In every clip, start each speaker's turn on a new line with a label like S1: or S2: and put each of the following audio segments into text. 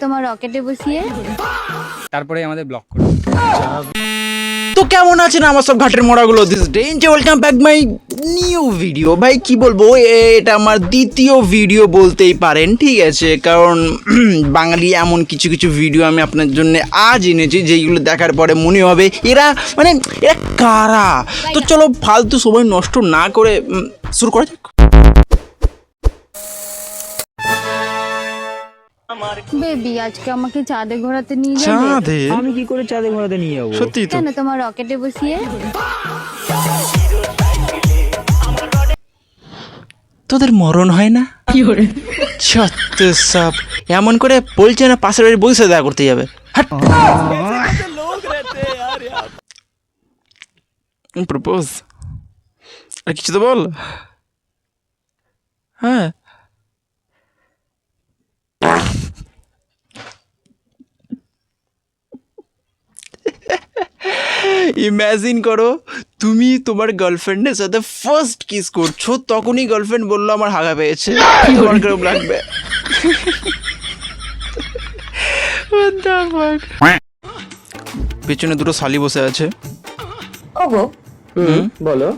S1: তোমার রকেটে বসিয়ে
S2: তারপরে আমাদের ব্লক করে।
S3: তো কেমন আছেন আমার সব ঘাটের মোড়াগুলো? দিস ডেঞ্জ welcome back my new video. ভাই কি বলবো, এটা আমার দ্বিতীয় ভিডিও বলতেই পারেন, ঠিক আছে? কারণ বাঙালি এমন কিছু কিছু ভিডিও আমি আপনার জন্য আজ এনেছি যেইগুলো দেখার পরে মনে হবে এরা কারা। তো চলো ফালতু সময় নষ্ট না করে শুরু করা যাক।
S1: বেবি আজকে আমাকে চাঁদে ঘোরাতে নিয়ে যাবে?
S3: চাঁদে?
S2: আমি কি করে চাঁদে ঘোরাতে নিয়ে যাবো?
S3: সত্যি তো?
S1: কেন তোমার রকেটে বসিয়ে?
S3: তোদের মরণ হয় না? সত্য সব এমন করে বলছে না পাশের বাড়ির বইসে দেখা করতে যাবে। প্রপোজ আর কিছু তো বল। হ্যাঁ ইম্যাজিন করো তুমি তোমার গার্লফ্রেন্ডের সাথে ফার্স্ট কিস করছো, তখনই গার্লফ্রেন্ড বললো আমার হাগা পেয়েছে, তোমার কিরকম লাগবে? পেছনে দুটো শালি বসে আছে।
S4: ওগো
S2: বলো।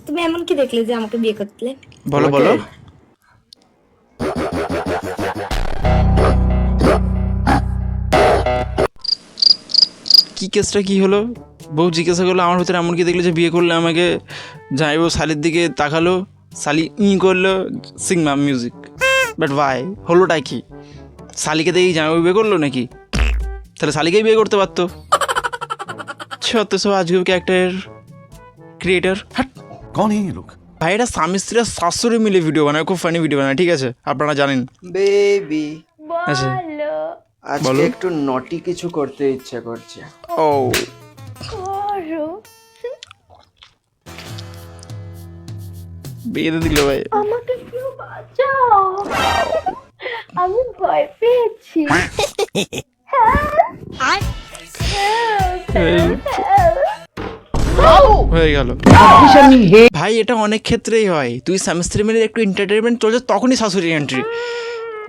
S4: তুমি এমন কি দেখলে যে আমাকে বিয়ে করতে?
S3: বলো বলো। কি কেসটা কি হলো? বউ জিজ্ঞাসা করলো আমার ভিতরে এমন কি দেখলে যে বিয়ে করলে আমাকে? যাই বউ শালির দিকে তাকালো, শালি করলো, সিংমা মিউজিক। বাট ভাই হলোটা কি? শালিকে দেখেই জামাই বিয়ে করলো নাকি? তাহলে শালিকেই বিয়ে করতে পারতো। সত্য সব আজকে ক্যারেক্টার ক্রিয়েটার।
S5: कौन है ये लोग?
S3: ভাই এটা স্বামী স্ত্রী শাশুড়ি মিলে ভিডিও বানায়, খুব ফানি ভিডিও বানায়, ঠিক আছে? আপনারা জানেন।
S6: বেবি
S3: আচ্ছা
S6: আজকে
S3: বলো।
S6: একটু নটি কিছু করতে ইচ্ছা করছে।
S3: ও বিয়ে দিল ভাই।
S4: আমাকে কেউ বাঁচাও, আমি ভয় পেয়েছি।
S3: হয়ে গেল ভাই, এটা অনেক ক্ষেত্রেই হয়। তুই স্বামী স্ত্রী মিলে একটু এন্টারটেনমেন্ট চলছে, তখনই শাশুড়ি এন্ট্রি।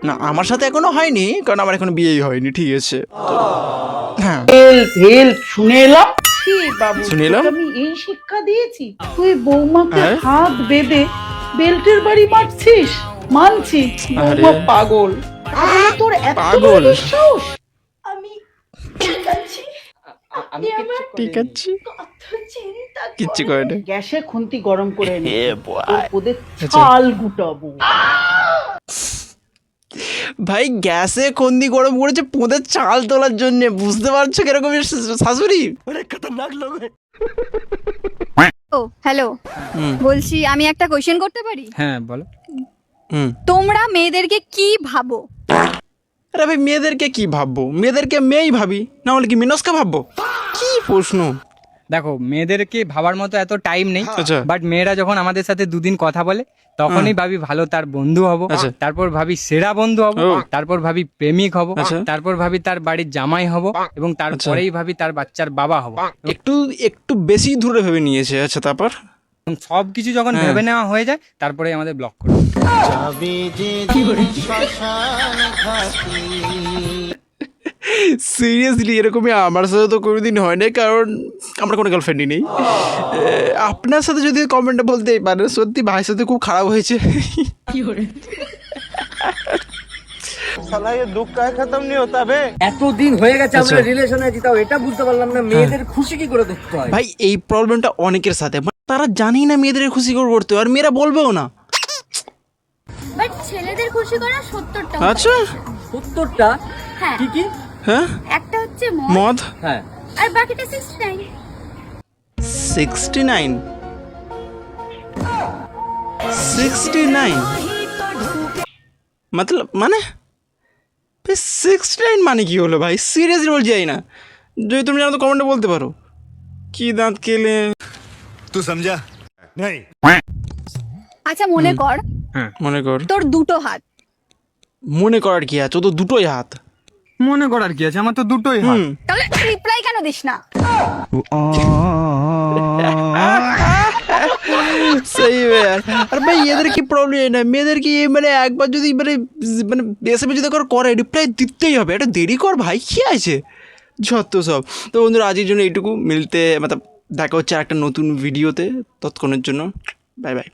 S3: না আমার সাথে এখনো হয়নি, কারণ আমার এখনো বিয়েই হয়নি, ঠিক আছে? হ্যাঁ
S7: শুনে এলাম
S3: শুনে এলাম।
S7: আমি এই শিক্ষা দিয়েছি, তুই বৌমাকে
S3: হ্যাঁ?
S7: হাত বেঁধে বেল্টের বাড়ি মারছিস? মানছি
S3: আরে।
S7: বৌমা পাগল, তাহলে তোর এত
S3: পাগল।
S7: বড় সাহস?
S4: আমি ঠিক আছি, আপনি আমার
S3: ঠিক আছে,
S4: কত চিন্তা
S3: কিচ্ছু করে না।
S7: গ্যাসে খুন্তি গরম করে নে, তোর ওদের ছাল গুটাবো।
S3: ভাই গ্যাসে খন্দি গরম করেছে পোঁদের চাল তোলার জন্য, বুঝতে পারছো কিরকম শাশুড়ি?
S1: ও হ্যালো, বলছি আমি একটা কোশ্চেন করতে পারি?
S2: হ্যাঁ বলো।
S1: তোমরা মেয়েদেরকে কি ভাবো?
S3: আরে ভাই মেয়েদেরকে কি ভাববো? মেয়েদেরকে মেয়েই ভাবি, না হলে কি মিনসকে ভাববো? কি প্রশ্ন!
S2: দেখো মেয়েদেরকে ভাবার মতো এত টাইম নেই,
S3: আচ্ছা।
S2: বাট মেয়েরা যখন আমাদের সাথে দুদিন কথা বলে তখনই ভাবি ভালো তার বন্ধু হব,
S3: আচ্ছা।
S2: তারপর ভাবি সেরা বন্ধু হব,
S3: ও।
S2: তারপর ভাবি প্রেমিক হব,
S3: আচ্ছা।
S2: তারপর ভাবি তার বাড়ির জামাই হব, এবং তারপরেই ভাবি তার বাচ্চার বাবা হব।
S3: একটু একটু বেশি দূরে ভেবে নিয়েছে। আচ্ছা তারপর
S2: এবং সবকিছু যখন
S3: হ্যাঁ।
S2: ভেবে নেওয়া হয়ে যায় তারপরে আমাদের ব্লক করে।
S3: সিরিয়াসলি এরকমই আমার সাথে তো কোনোদিন হয় না, কারণ আমার কোনো গার্লফ্রেন্ডই নেই। আপনার সাথে যদি কমেন্টে বলতেই পারেন, সত্যি ভাইয়ের সাথে খুব খারাপ হয়েছে।
S8: এতদিন হয়ে গেছে আমরা
S3: আচ্ছা।
S8: রিলেশনে আছি, তাও এটা বুঝতে পারলাম না মেয়েদের খুশি কি করে দেখতে হয়।
S3: ভাই এই প্রবলেমটা অনেকের সাথে, মানে তারা জানি না মেয়েদের খুশি করে করতে হয়, আর মেয়েরা বলবেও না।
S1: বাট ছেলেদের খুশি করা 70টা।
S3: আচ্ছা
S8: 70টা
S1: হ্যাঁ,
S8: কি কি?
S3: হ্যাঁ
S1: একটা হচ্ছে
S3: মদ
S8: হ্যাঁ
S1: আর বাকিটা 69।
S3: 69 69 মতলব মানে 69 মানে কি হলো ভাই? সিরিয়াসলি বলছি যাই না, যদি তুমি জানো তো কমেন্টে বলতে পারো। কি দাঁত কেলে
S5: तू समझा नहीं?
S1: আচ্ছা মনে কর
S3: মনে কর,
S1: তোর দুটো হাত,
S3: মনে করার কি আছে? ও তো দুটোই হাত।
S2: মনে করার কি আছে, আমার তো দুটোই হাত।
S1: তাহলে রিপ্লাই কেন দিস না?
S3: सही में यार আর ভাই এদের কি প্রবলেম না মেয়েদের কি মানে একবার যদি মানে মানে এসএমএস যদি করে রিপ্লাই দিতেই হবে এটা দেরি কর ভাই কি আছে যত সব তো বন্ধুরা আজকের জন্য এইটুকু মিলতে মানে দেখা হচ্ছে একটা নতুন ভিডিওতে ততক্ষণের জন্য বাই বাই